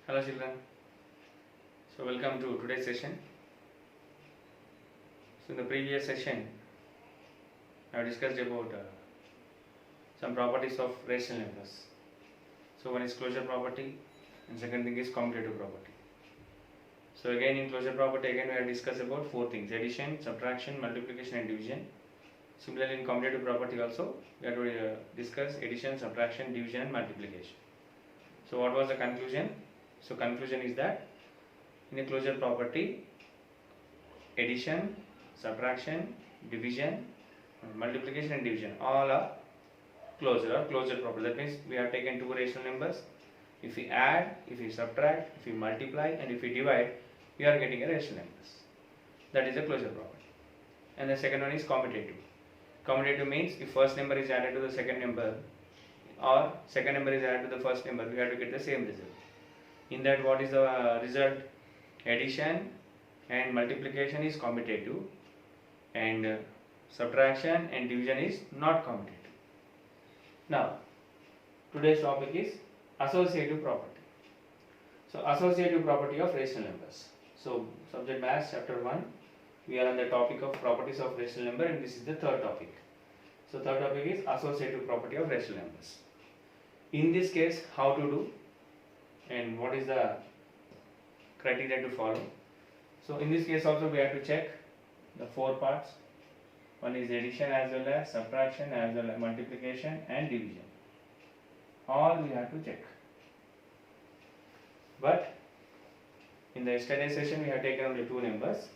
Hello children, so welcome to today's session. So in the previous session I have discussed about some properties of rational numbers. So one is closure property and second thing is commutative property. So again in closure property we have discussed about four things: addition, subtraction, multiplication and division. Similarly in commutative property also we have to discuss addition, subtraction, division and multiplication. So what was the conclusion? So conclusion is that in a closure property, addition, subtraction, division, multiplication and division all are closure or closure property. That means we have taken two rational numbers. If we add, if we subtract, if we multiply and if we divide, we are getting a rational numbers. That is a closure property. And the second one is commutative. Commutative means if first number is added to the second number or second number is added to the first number, we have to get the same result. In that, what is the result? Addition and multiplication is commutative and subtraction and division is not commutative. Now today's topic is associative property. So associative property of rational numbers. So subject maths chapter 1, we are on the topic of properties of rational number and this is the third topic. So third topic is associative property of rational numbers. In this case, how to do and what is the criteria to follow. So in this case also we have to check the four parts. One is addition as well as subtraction as well as multiplication and division. All we have to check. But in the yesterday session we have taken only two numbers.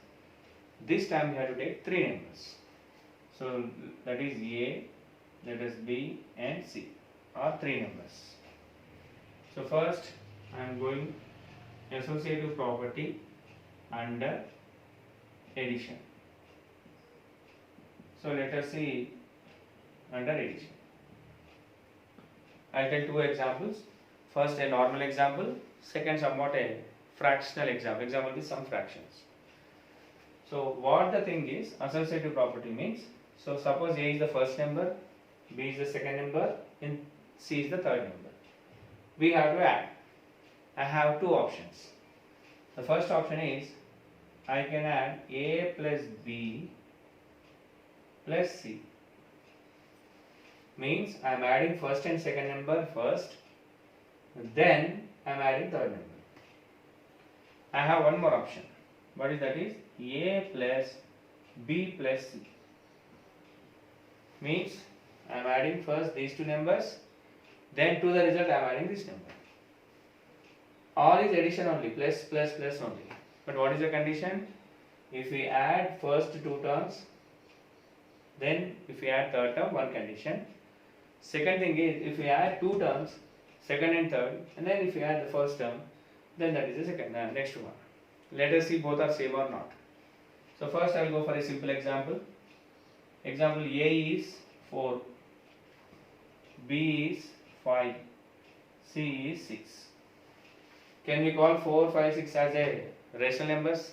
This time we have to take three numbers. So that is A, that is B and C are three numbers. So first I am going associative property under addition. So let us see under addition. I will take two examples. First a normal example, second somewhat a fractional example. Example is some fractions. So what the thing is, associative property means, so suppose A is the first number, B is the second number and C is the third number. We have to add. I have two options. The first option is I can add A plus B plus C. Means I am adding first and second number first, then I am adding third number. I have one more option. What is that? Is A plus B plus C. Means I am adding first these two numbers, then to the result I am adding this number. All is addition only, plus plus plus only. But what is the condition? If we add first two terms, then if we add third term, one condition. Second thing is if we add two terms, second and third, and then if we add the first term, then that is the second next one. Let us see both are same or not. So first I will go for a simple example. Example A is 4, B is 5, C is 6. Can we call 4, 5, 6 as a rational numbers?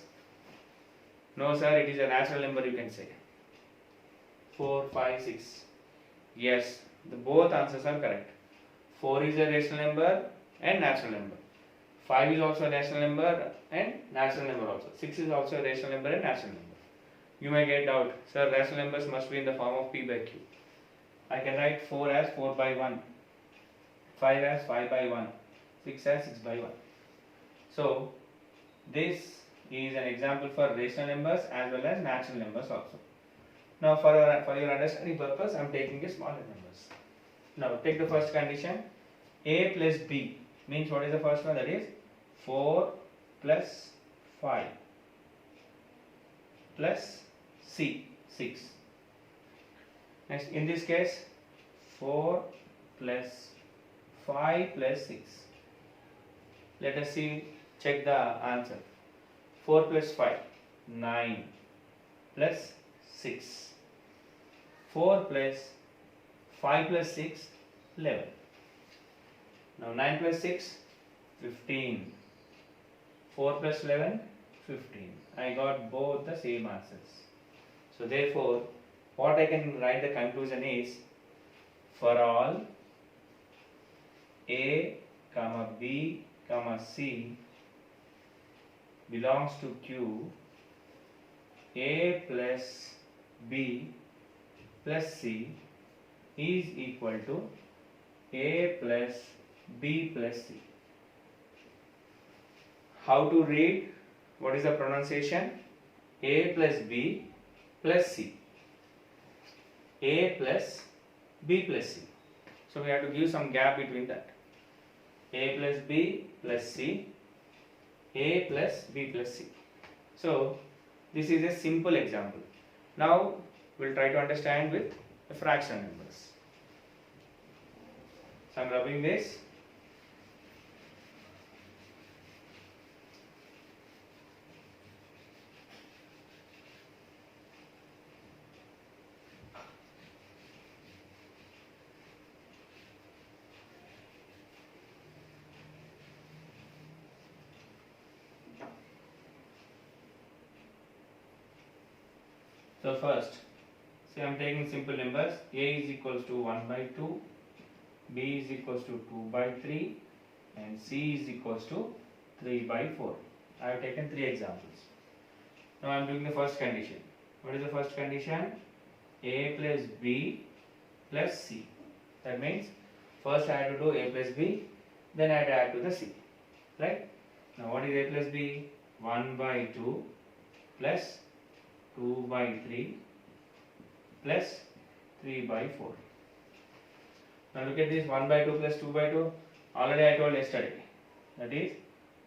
No sir, it is a natural number you can say. 4, 5, 6. Yes, both answers are correct. 4 is a rational number and natural number. 5 is also a rational number and natural number also. 6 is also a rational number and natural number. You may get doubt, sir, rational numbers must be in the form of P by Q. I can write 4 as 4 by 1, 5 as 5 by 1, 6 as 6 by 1. So this is an example for rational numbers as well as natural numbers also. Now for your understanding purpose, I am taking a smaller numbers. Now take the first condition. A plus B means what is the first one? That is 4 plus 5 plus C, 6. Next in this case 4 plus 5 plus 6. Let us see, check the answer. 4 plus 5, 9 plus 6. 4 plus 5 plus 6, 11. Now 9 plus 6, 15. 4 plus 11, 15. I got both the same answers. So therefore, what I can write the conclusion is, for all A, B, comma C belongs to Q, A plus B plus C is equal to A plus B plus C. How to read? What is the pronunciation? A plus B plus C. A plus B plus C. So we have to give some gap between that. A plus B plus C. A plus B plus C. So this is a simple example. Now we'll try to understand with the fraction numbers. So I'm rubbing this. So first, say I am taking simple numbers. A is equals to 1 by 2, B is equals to 2 by 3, and C is equals to 3 by 4. I have taken 3 examples. Now I am doing the first condition. What is the first condition? A plus B plus C. That means first I have to do A plus B, then I have to add to the C. Right? Now what is A plus B? 1 by 2 plus 2 by 3 plus 3 by 4. Now look at this, 1 by 2 plus 2 by 2. Already I told yesterday. That is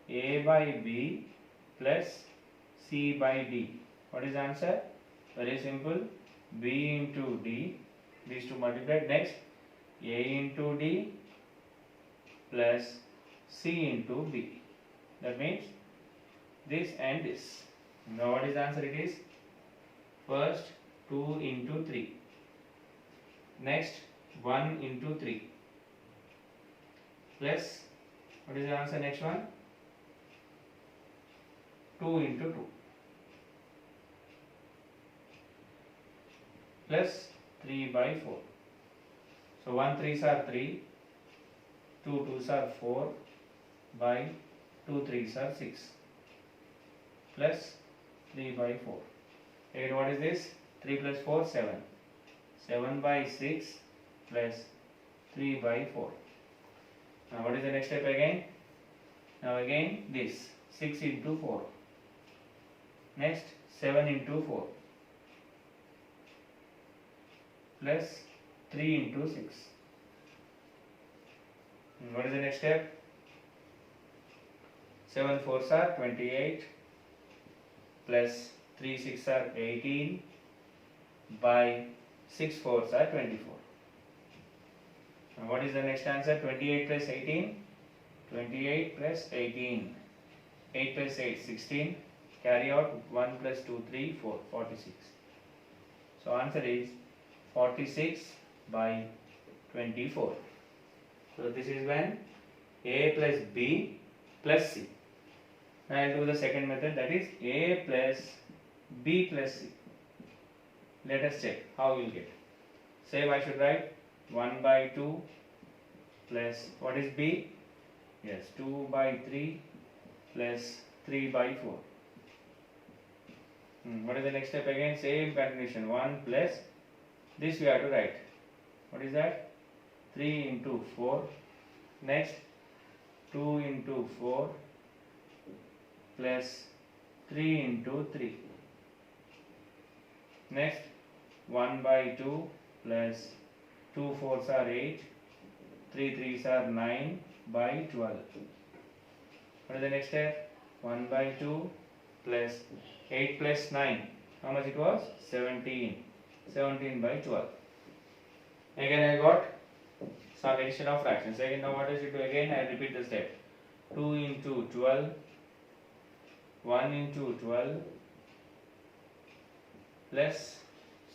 A by B plus C by D. What is the answer? Very simple. B into D. These two multiplied. Next, A into D plus C into B. That means this and this. Now what is the answer? It is first 2 into 3. Next 1 into 3 plus, what is the answer next one? 2 into 2 plus 3 by 4. So 1 3s are 3, 2 2s are 4 by 2 3s are 6 plus 3 by 4. Again, what is this? 3 plus 4, 7. 7 by 6 plus 3 by 4. Now what is the next step again? Now again this 6 into 4. Next 7 into 4 plus 3 into 6. And what is the next step? 7 4s are 28 plus 3 6 are 18 by 6 4s are 24. Now what is the next answer? 28 plus 18. 28 plus 18. 8 plus 8, 16. Carry out 1 plus 2, 3, 4, 46. So answer is 46 by 24. So this is when A plus B plus C. Now I will do the second method, that is A plus B plus C. Let us check how you will get. Say I should write 1 by 2 plus, what is B? Yes, 2 by 3 plus 3 by 4. What is the next step again? Same continuation. 1 plus, this we have to write. What is that? 3 into 4. Next 2 into 4 plus 3 into 3. Next 1 by 2 plus 2 4s are 8, 3 3s are 9 by 12. What is the next step? 1 by 2 plus 8 plus 9. How much it was? 17. 17 by 12. Again I got some addition of fractions. Again, now what does it do again? I repeat the step. 2 into 12, 1 into 12 plus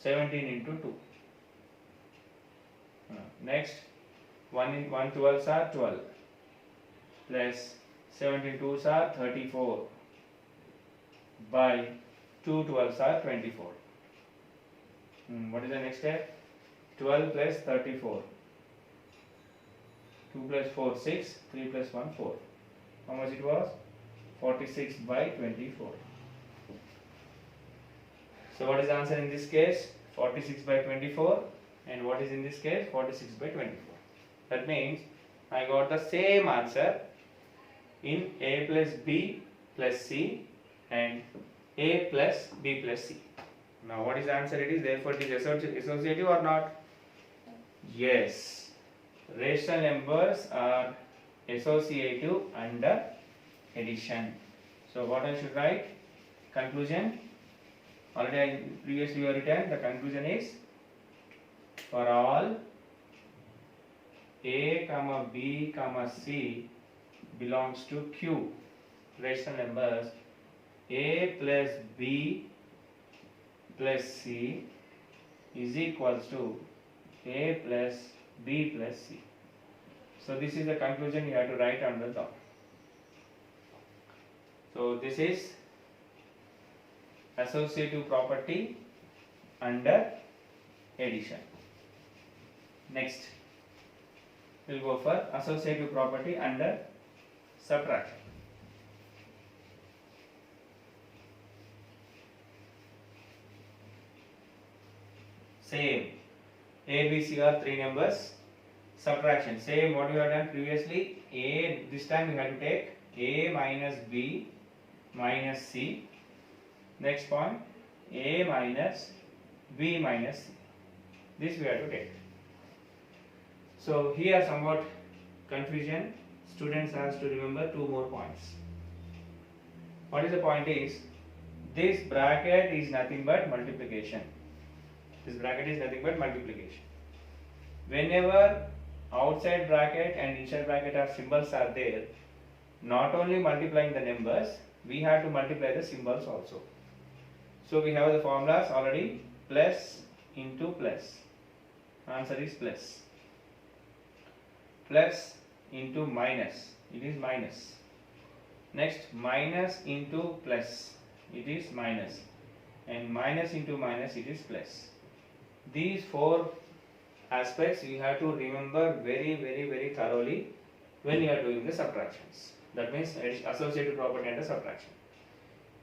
17 into 2. Next 1 12s are 12 plus 17 2s are 34 by 2 12s are 24. What is the next step? 12 plus 34. 2 plus 4 6, 3 plus 1 4. How much it was? 46 by 24. So what is the answer in this case? 46 by 24. And what is in this case? 46 by 24. That means I got the same answer in A plus B plus C and A plus B plus C. Now what is the answer? It is therefore it is associative or not? Yes. Rational numbers are associative under addition. So what I should write? Conclusion. Already previously we have written the conclusion is for all A, B, C belongs to Q. Rational numbers A plus B plus C is equals to A plus B plus C. So this is the conclusion you have to write on the top. So this is associative property under addition. Next, we'll go for associative property under subtraction. Same. A, B, C are three numbers. Subtraction. Same what we have done previously. A, this time we have to take A minus B minus C. Next point, A minus B minus C. This we have to take. So here somewhat confusion. Students has to remember two more points. What is the point is, this bracket is nothing but multiplication. This bracket is nothing but multiplication. Whenever outside bracket and inside bracket are symbols are there, not only multiplying the numbers, we have to multiply the symbols also. So we have the formulas already. Plus into plus. Answer is plus. Plus into minus. It is minus. Next, minus into plus. It is minus. And minus into minus, it is plus. These four aspects you have to remember very thoroughly when you are doing the subtractions. That means associative property and the subtraction.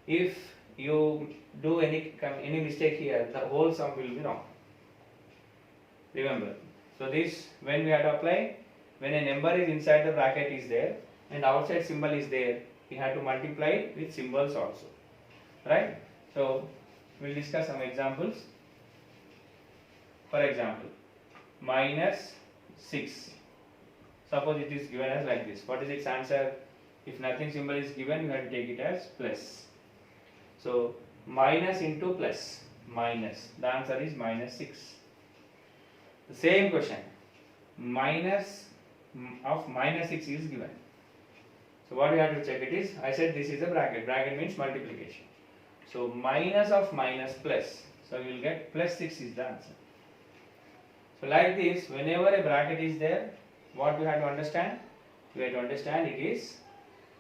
If you do any mistake here, the whole sum will be wrong. Remember. So this, when we have to apply, when a number is inside the bracket is there and outside symbol is there, we have to multiply with symbols also. Right? So we'll discuss some examples. For example, minus 6. Suppose it is given as like this. What is its answer? If nothing symbol is given, you have to take it as plus. So minus into plus, minus. The answer is minus 6. The same question. Minus of minus 6 is given. So what we have to check it is, I said this is a bracket. Bracket means multiplication. So minus of minus plus. So we will get plus 6 is the answer. So like this, whenever a bracket is there, what we have to understand? We have to understand it is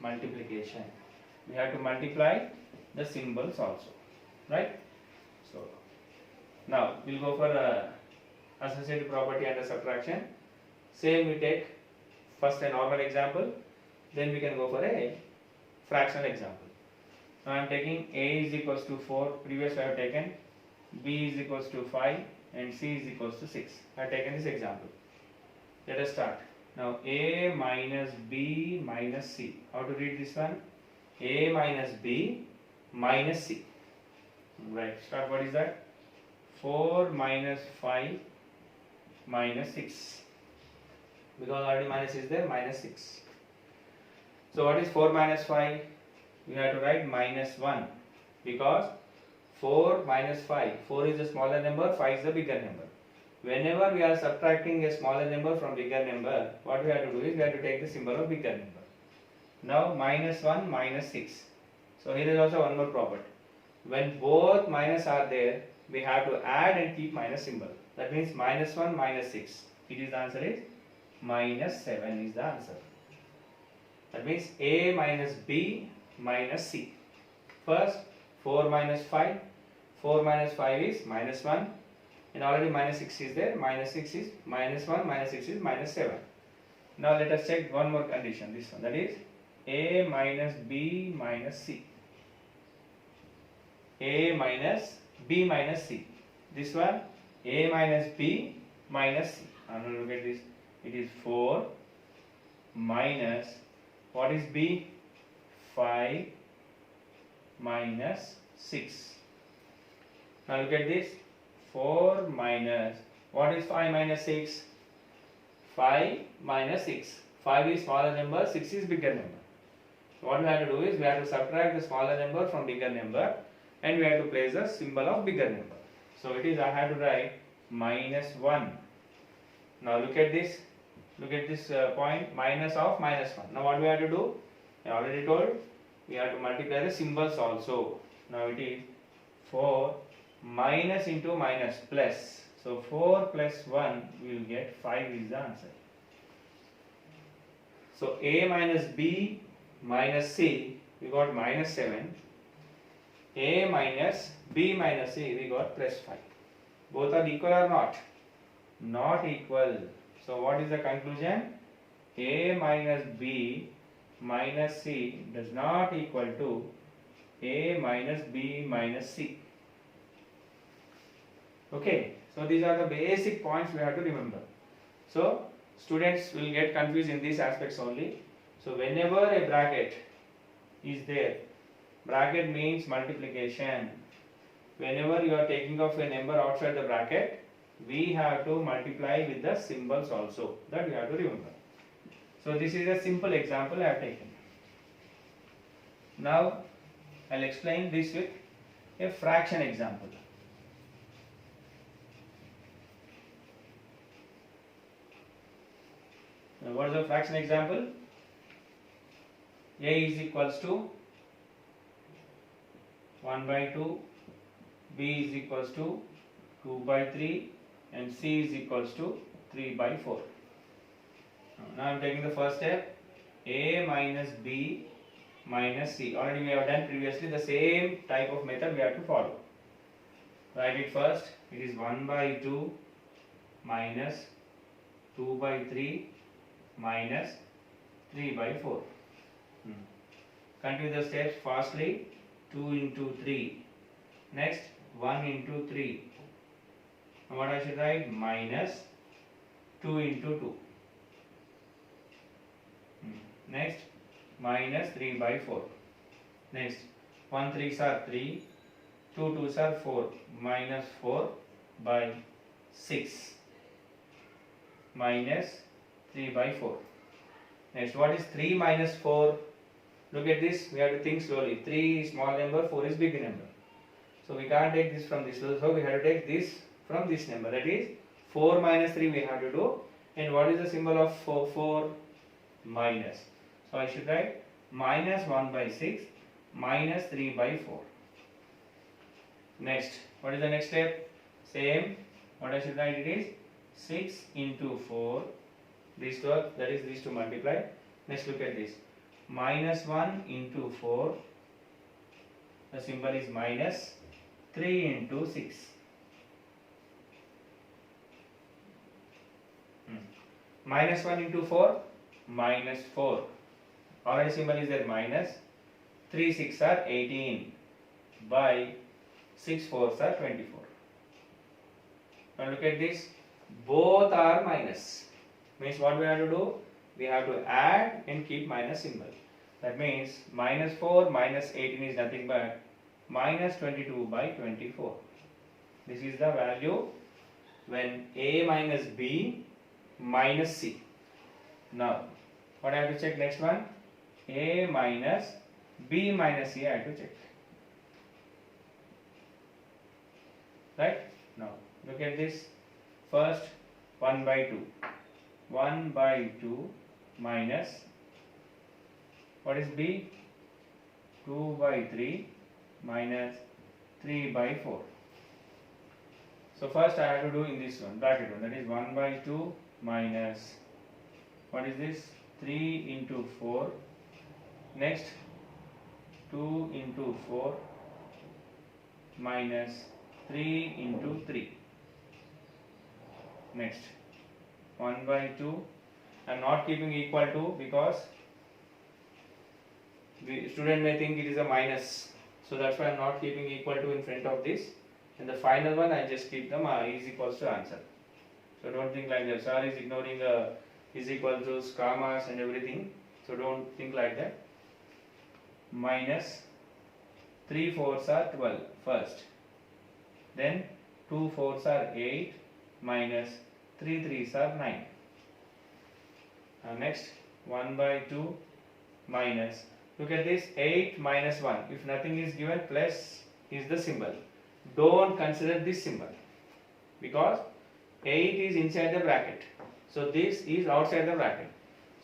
multiplication. We have to multiply the symbols also. Right? So now we'll go for associative property and subtraction. Same we take first a normal example, then we can go for a fractional example. Now I am taking A is equals to 4, previous I have taken B is equals to 5 and C is equals to 6. I have taken this example. Let us start. Now A minus B minus C. How to read this one? A minus B minus C. Right, start. What is that? 4 minus 5 minus 6. Because already minus is there, minus 6. So what is 4 minus 5? We have to write minus 1. Because 4 minus 5. 4 is the smaller number, 5 is the bigger number. Whenever we are subtracting a smaller number from bigger number, what we have to do is we have to take the symbol of bigger number. Now minus 1, minus 6. So here is also one more property. When both minus are there, we have to add and keep minus symbol. That means minus 1, minus 6. It is the answer is minus 7 is the answer. That means A minus B minus C. First 4 minus 5. 4 minus 5 is minus 1. And already minus 6 is there. Minus 6 is minus 1. Minus 6 is minus 7. Now let us check one more condition. This one. That is A minus B minus C. A minus B minus C. This one A minus B minus C. And look at this. It is 4 minus, what is B? 5 minus 6. Now look at this. 4 minus, what is 5 minus 6? 5 minus 6. 5 is smaller number, 6 is bigger number. So what we have to do is we have to subtract the smaller number from bigger number and we have to place the symbol of bigger number. So it is, I have to write minus 1. Now look at this. Look at this point, minus of minus 1. Now what we have to do? I already told, we have to multiply the symbols also. Now it is 4 minus into minus plus. So 4 plus 1 we will get 5 is the answer. So A minus B minus C we got minus 7. A minus B minus C we got plus 5. Both are equal or not? Not equal. So what is the conclusion? A minus B minus C does not equal to A minus B minus C. Okay, so these are the basic points we have to remember. So students will get confused in these aspects only. So whenever a bracket is there, bracket means multiplication. Whenever you are taking off a number outside the bracket, we have to multiply with the symbols also. That we have to remember. So this is a simple example I have taken. Now I will explain this with a fraction example. Now what is the fraction example? A is equals to 1 by 2, B is equals to 2 by 3 and C is equals to 3 by 4. Now I am taking the first step, A minus B minus C. Already we have done previously the same type of method we have to follow. Write it first, it is 1 by 2 minus 2 by 3 minus 3 by 4. Continue the steps fastly. 2 into 3. Next 1 into 3. Now what I should write? Minus 2 into 2. Next minus 3 by 4. Next 1 3s are 3, 2 2s are 4, minus 4 by 6 minus 3 by 4. Next what is 3 minus 4? Look at this, we have to think slowly. 3 is small number, 4 is big number. So we can't take this from this. So we have to take this from this number. That is 4 minus 3 we have to do. And what is the symbol of 4? Minus. So I should write minus 1 by 6 minus 3 by 4. Next, what is the next step? Same. What I should write? It is 6 into 4. These two, that is these two multiply. Next look at this. Minus 1 into 4. The symbol is minus 3 into 6. Minus 1 into 4. Minus 4. Already symbol is there minus. 3 6 are 18 by 6 4s are 24. Now look at this. Both are minus. Means what we have to do? We have to add and keep minus symbol. That means minus 4 minus 18 is nothing but minus 22 by 24. This is the value when A minus B minus C. Now what I have to check next one? A minus B minus C I have to check. Right? Now look at this. First 1 by 2. 1 by 2 minus, what is B? 2 by 3 minus 3 by 4. So first I have to do in this one, bracket one, that is 1 by 2 minus, what is this? 3 into 4. Next 2 into 4 minus 3 into 3. Next 1 by 2. I am not keeping equal to because Student may think it is a minus, so that's why I'm not keeping equal to in front of this. And the final one I just keep them is equals to answer. So don't think like that. Sir is ignoring is equal to commas and everything. So don't think like that. Minus 3 fours are 12 first. Then 2 fours are 8 minus 3 threes are 9. Next 1 by 2 minus, look at this, 8 minus 1. If nothing is given, plus is the symbol. Don't consider this symbol because 8 is inside the bracket. So this is outside the bracket.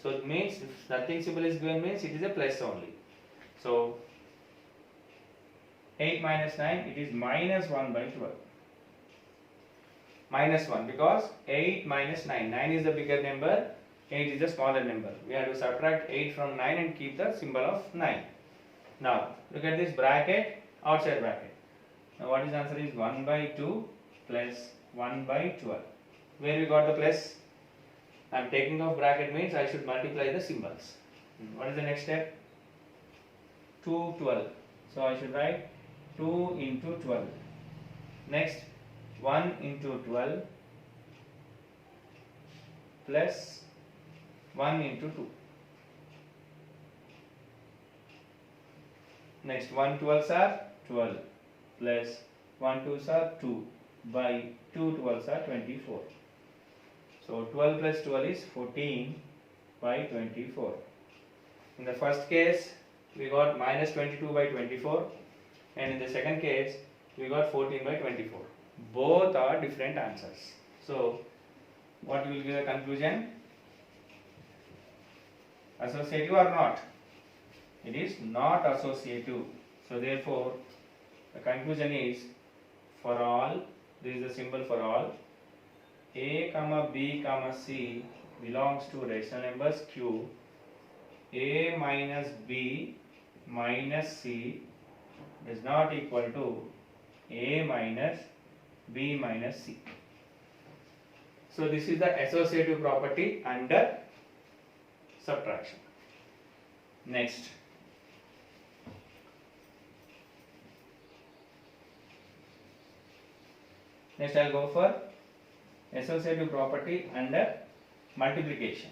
So it means if nothing symbol is given means it is a plus only. So 8 minus 9, it is minus 1 by 12. Minus 1 because 8 minus 9. 9 is the bigger number, 8 is the smaller number. We have to subtract 8 from 9 and keep the symbol of 9. Now look at this bracket, outside bracket. Now what is the answer is 1 by 2 plus 1 by 12. Where we got the plus? I am taking off bracket means I should multiply the symbols. What is the next step? 2 12. So I should write 2 into 12. Next 1 into 12 plus 1 into 2. Next 1 12s are 12 plus 1 2s are 2 by 2 12s are 24. So 12 plus 12 is 14 by 24. In the first case we got minus 22 by 24 and in the second case we got 14 by 24. Both are different answers. So what will be the conclusion? Associative or not? It is not associative. So therefore the conclusion is for all, this is the symbol for all, A comma B comma C belongs to rational numbers Q. A minus B minus C is not equal to A minus B minus C. So this is the associative property under subtraction. Next, I'll go for associative property under multiplication.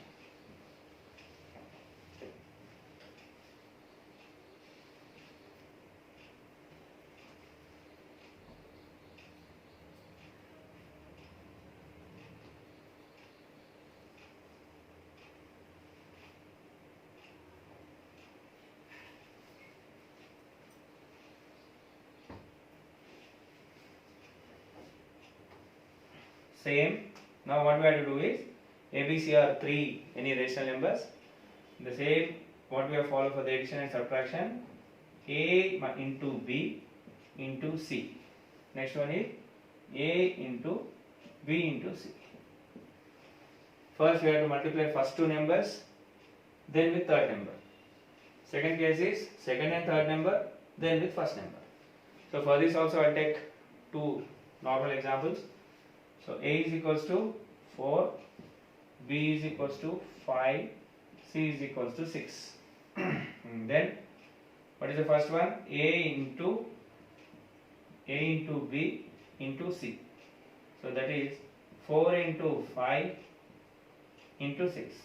Same. Now what we have to do is A, B, C are 3 any rational numbers. The same what we have followed for the addition and subtraction. A into B into C. Next one is A into B into C. First we have to multiply first two numbers, then with third number. Second case is second and third number, then with first number. So for this also I will take two normal examples. So A is equals to 4, B is equals to 5, C is equals to 6. Then what is the first one? A into B into C. So that is 4 into 5 into 6.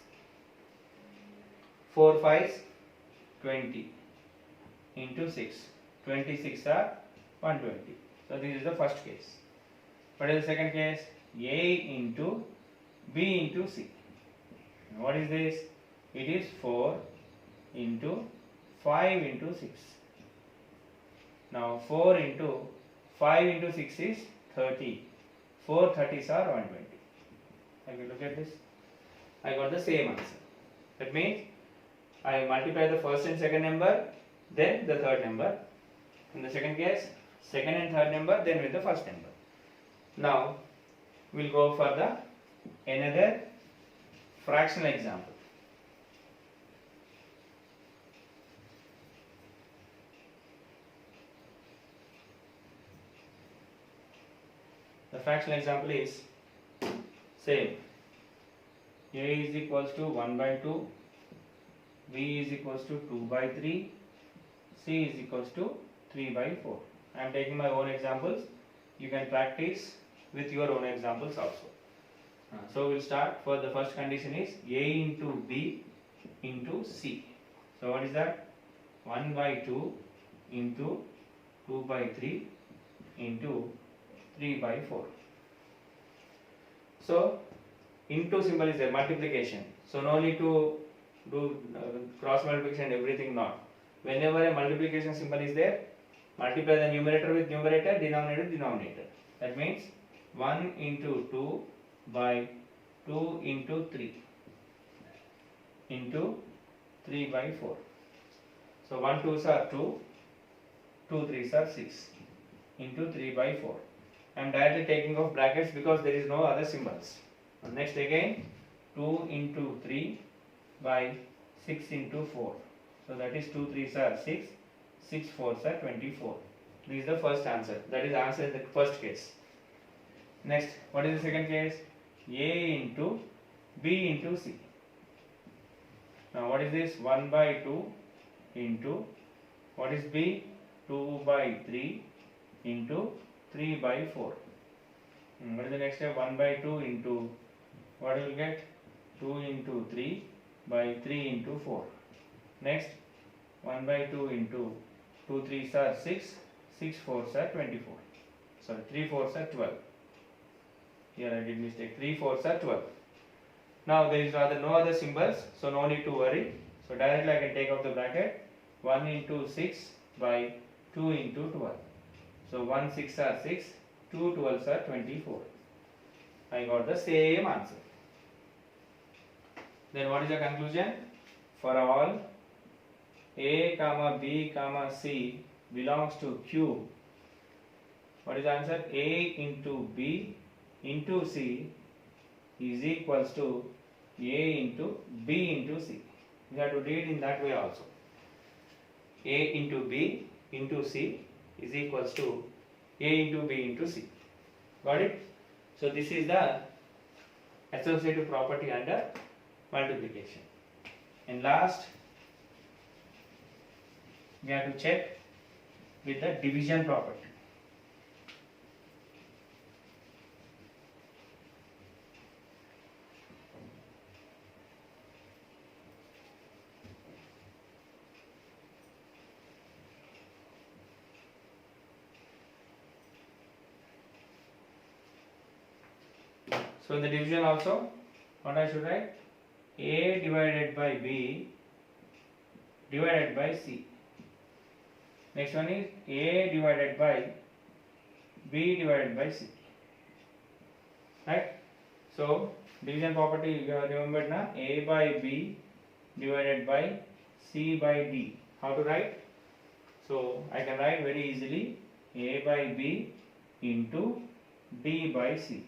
4 5s 20 into 6. 26 are 120. So this is the first case. What is the second case? A into B into C. What is this? It is 4 into 5 into 6. Now 4 into 5 into 6 is 30. 4 30s are 120. I will look at this. I got the same answer. That means I multiply the first and second number, then the third number. In the second case, second and third number, then with the first number. Now we'll go for the another fractional example. The fractional example is same. A is equals to 1 by 2, B is equals to 2 by 3, C is equals to 3 by 4. I am taking my own examples. You can practice with your own examples also. So we'll start. For the first condition is A into B into C. So what is that? 1 by 2 into 2 by 3 into 3 by 4. So into symbol is there, multiplication. So no need to do cross multiplication and everything, not. Whenever a multiplication symbol is there, multiply the numerator with numerator, denominator with denominator. That means 1 into 2 by 2 into 3 into 3 by 4. So 1 2s are 2, 2 3s are 6 into 3 by 4. I am directly taking off brackets because there is no other symbols. Next again 2 into 3 by 6 into 4. So that is 2 3s are 6, 6 4s are 24. This is the first answer. That is answer in the first case. Next, what is the second case? A into B into C. Now what is this? 1 by 2 into, what is B? 2 by 3 into 3 by 4. What is the next step? 1 by 2 into, what will you get? 2 into 3 by 3 into 4. Next, 1 by 2 into 2 3s are 6, 6 4s are 24. Sorry, 3 4s are 12. Here I did mistake. 3 4s are 12. Now there is no other symbols, so no need to worry. So directly I can take out the bracket. 1 into 6 by 2 into 12. So 1 6 are 6, 2 12s are 24. I got the same answer. Then what is the conclusion? For all A comma B comma C belongs to Q, what is the answer? A into B into C is equals to A into B into C. We have to read in that way also. A into B into C is equals to A into B into C. Got it? So this is the associative property under multiplication. And last, we have to check with the division property. So in the division also, what I should write? A divided by B divided by C. Next one is A divided by B divided by C. Right? So division property you have remembered now. A by B divided by C by D. How to write? So I can write very easily A by B into D by C.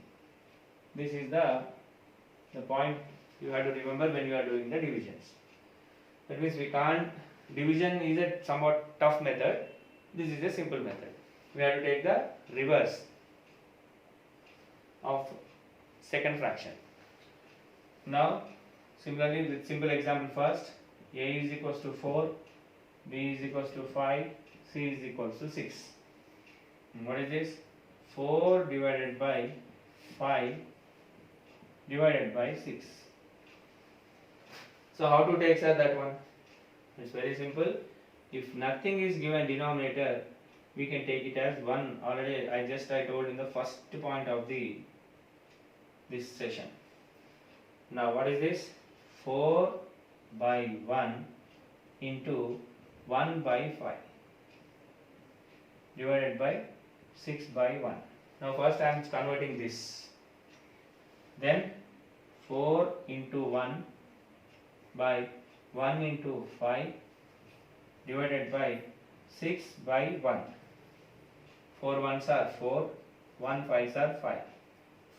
This is the point you have to remember when you are doing the divisions. That means we can't, division is a somewhat tough method. This is a simple method. We have to take the reverse of second fraction. Now similarly with simple example first, A is equals to 4, B is equals to 5, C is equals to 6. And what is this? 4 divided by 5 divided by 6. So how to take that one? It's very simple. If nothing is given denominator, we can take it as 1. Already I told in the first point of this session. Now what is this? 4 by 1 into 1 by 5 divided by 6 by 1. Now first I am converting this. Then 4 into 1 by 1 into 5 divided by 6 by 1. 4 ones are 4, 1 5s are 5.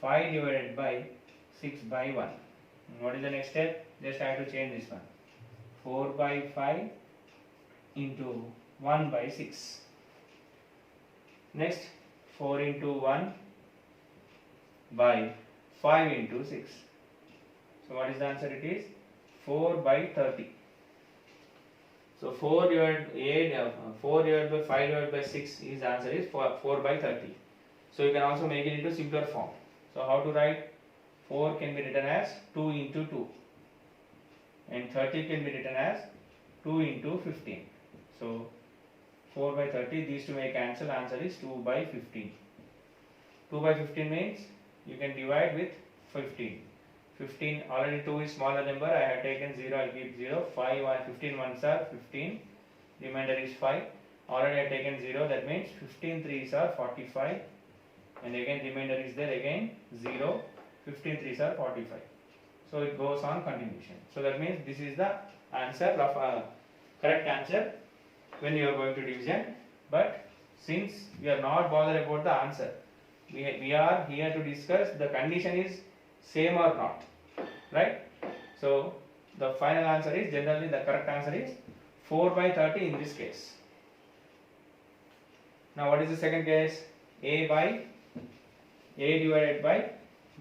5 divided by 6 by 1. And what is the next step? Just I have to change this one. 4 by 5 into 1 by 6. Next 4 into 1 by 5 into 6. So what is the answer? It is 4 by 30. So 4 divided by 5 divided by 6, his answer is 4 by 30. So you can also make it into simpler form. So how to write? 4 can be written as 2 into 2 and 30 can be written as 2 into 15. So 4 by 30, these two may cancel, answer is 2 by 15. 2 by 15 means you can divide with 15. 15, already 2 is smaller number, I have taken 0, I will keep 0. 5 and 15 ones are 15, remainder is 5. Already I have taken 0, that means 15 3s are 45, and again remainder is there, again 0, 15 3s are 45. So it goes on continuation. So that means this is the answer of correct answer when you are going to division. But since we are not bothered about the answer, we are here to discuss the condition is same or not, right? So the final answer is, generally the correct answer is 4 by 30 in this case. Now what is the second case? A divided by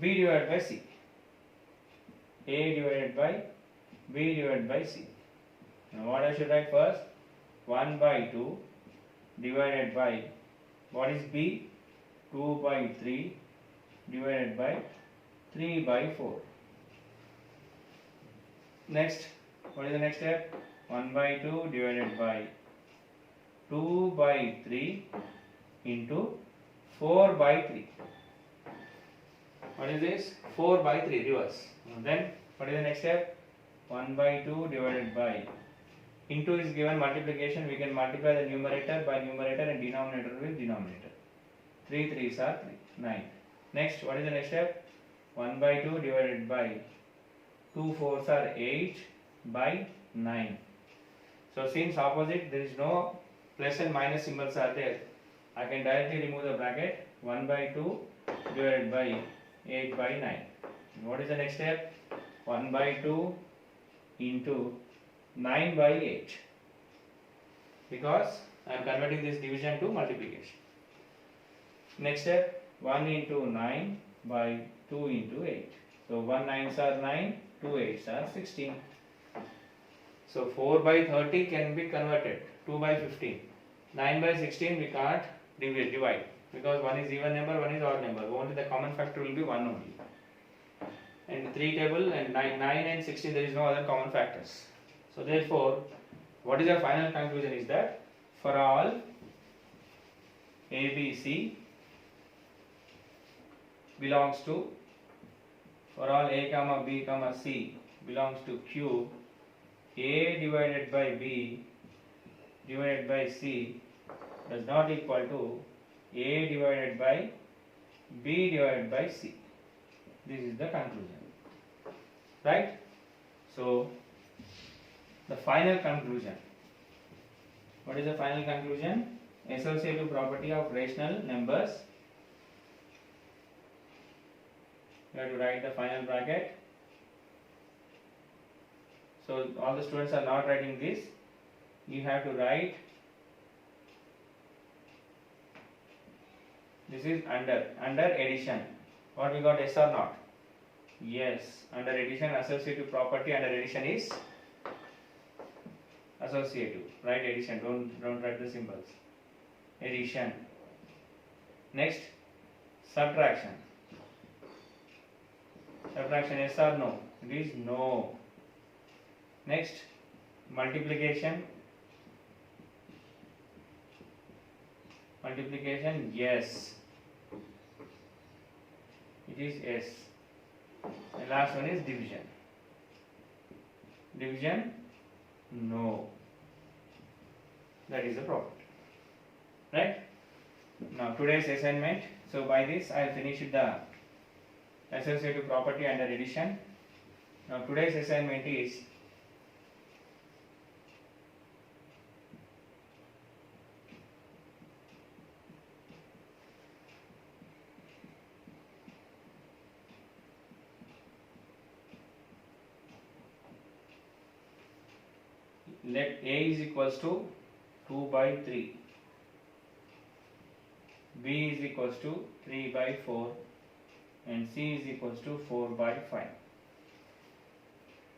B divided by C. A divided by B divided by C. Now what I should write first? 1 by 2 divided by, what is B? 2 by 3 divided by 3 by 4. Next, what is the next step? 1 by 2 divided by 2 by 3 into 4 by 3. What is this? 4 by 3, reverse. Then what is the next step? 1 by 2 divided by, into is given multiplication, we can multiply the numerator by numerator and denominator with denominator. 3 3s are 9. Next, what is the next step? 1 by 2 divided by 2 4s are 8 by 9. So since opposite there is no plus and minus symbols are there, I can directly remove the bracket. 1 by 2 divided by 8 by 9. What is the next step? 1 by 2 into 9 by 8, because I am converting this division to multiplication. Next step, 1 into 9 by 2 into 8. So 1 9s are 9, 2 8s are 16. So 4 by 30 can be converted, 2 by 15. 9 by 16 we can't divide, because one is even number, one is odd number. Only the common factor will be 1 only. And 3 table and 9 and 16, there is no other common factors. So therefore, what is the final conclusion is that for all A, B, C belongs to, for all A, comma B, comma C belongs to Q, A divided by B divided by C does not equal to A divided by B divided by C. This is the conclusion, right? So the final conclusion. What is the final conclusion? Associative property of rational numbers. You have to write the final bracket. So all the students are not writing this. You have to write, this is under addition. What we got, yes or not? Yes. Under addition, associative property under addition is associative. Write addition. Don't write the symbols. Addition. Next, subtraction. Subtraction, yes or no? It is no. Next, multiplication. Multiplication, yes. It is yes. And last one is division. Division, no. That is the property. Right? Now today's assignment. So by this I will finish the associative property under addition. Now today's assignment is let A is equals to 2 by 3, B is equals to 3 by 4 and C is equals to 4 by 5.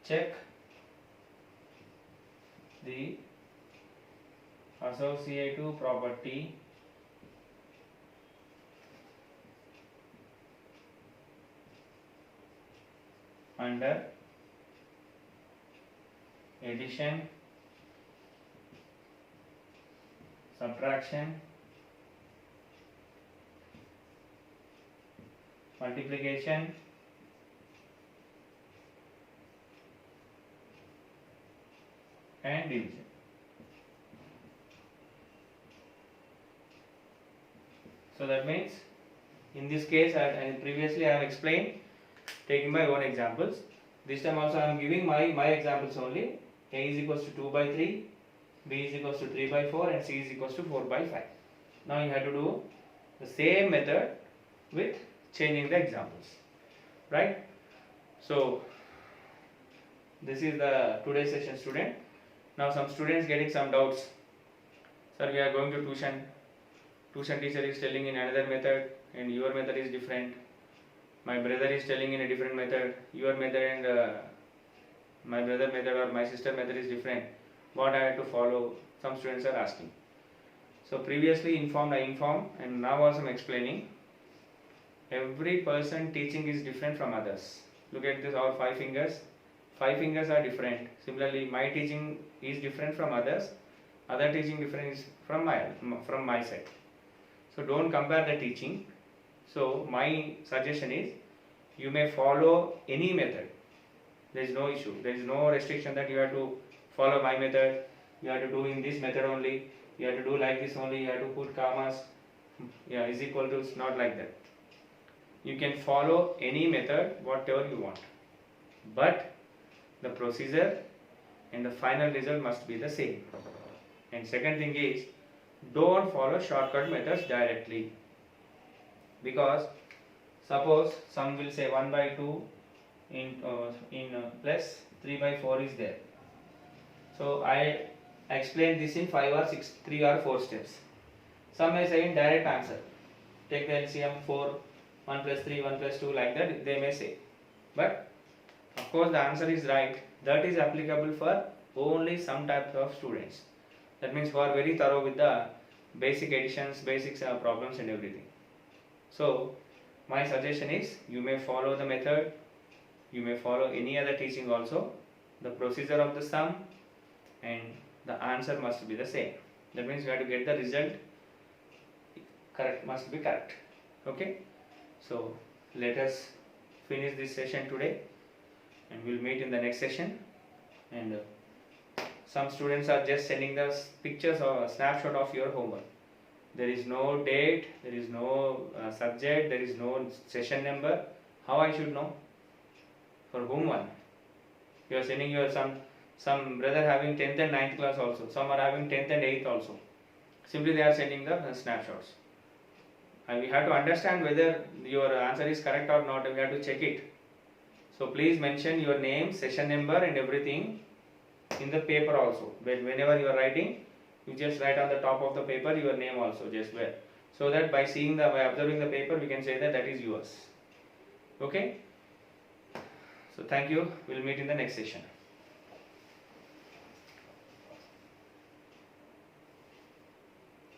Check the associative property under addition, subtraction, multiplication, and division. So that means in this case, previously I have explained taking my own examples. This time also I am giving my examples only. A is equals to 2 by 3, B is equals to 3 by 4 and C is equals to 4 by 5. Now you have to do the same method with changing the examples, right? So this is the today's session, student. Now some students getting some doubts. Sir, we are going to tuition. Tuition teacher is telling in another method and your method is different. My brother is telling in a different method. Your method and my brother method or my sister method is different. What I have to follow? Some students are asking. So previously I informed and now also I am explaining. Every person teaching is different from others. Look at this, our 5 fingers. 5 fingers are different. Similarly, my teaching is different from others. Other teaching different is from my side. So don't compare the teaching. So my suggestion is you may follow any method. There is no issue. There is no restriction that you have to follow my method. You have to do in this method only. You have to do like this only. You have to put commas. Yeah, is equal to. It's not like that. You can follow any method, whatever you want. But the procedure and the final result must be the same. And second thing is, don't follow shortcut methods directly. Because suppose some will say 1 by 2 in plus 3 by 4 is there. So I explain this in 5 or 6, 3 or 4 steps. Some may say in direct answer. Take the LCM 4, 1 plus 3, 1 plus 2 like that they may say. But of course the answer is right. That is applicable for only some types of students. That means who are very thorough with the basic additions, basics problems and everything. So my suggestion is you may follow the method, you may follow any other teaching also. The procedure of the sum and the answer must be the same. That means you have to get the result correct, must be correct. Okay. So let us finish this session today and we'll meet in the next session. And some students are just sending us pictures or a snapshot of your homework. There is no date, there is no subject, there is no session number. How I should know? For whom one? You are sending your some brother having 10th and 9th class also. Some are having 10th and 8th also. Simply they are sending the snapshots. And we have to understand whether your answer is correct or not. We have to check it. So please mention your name, session number and everything in the paper also. Whenever you are writing, you just write on the top of the paper your name also, just where. So that by observing the paper, we can say that that is yours. Okay. So thank you. We'll meet in the next session.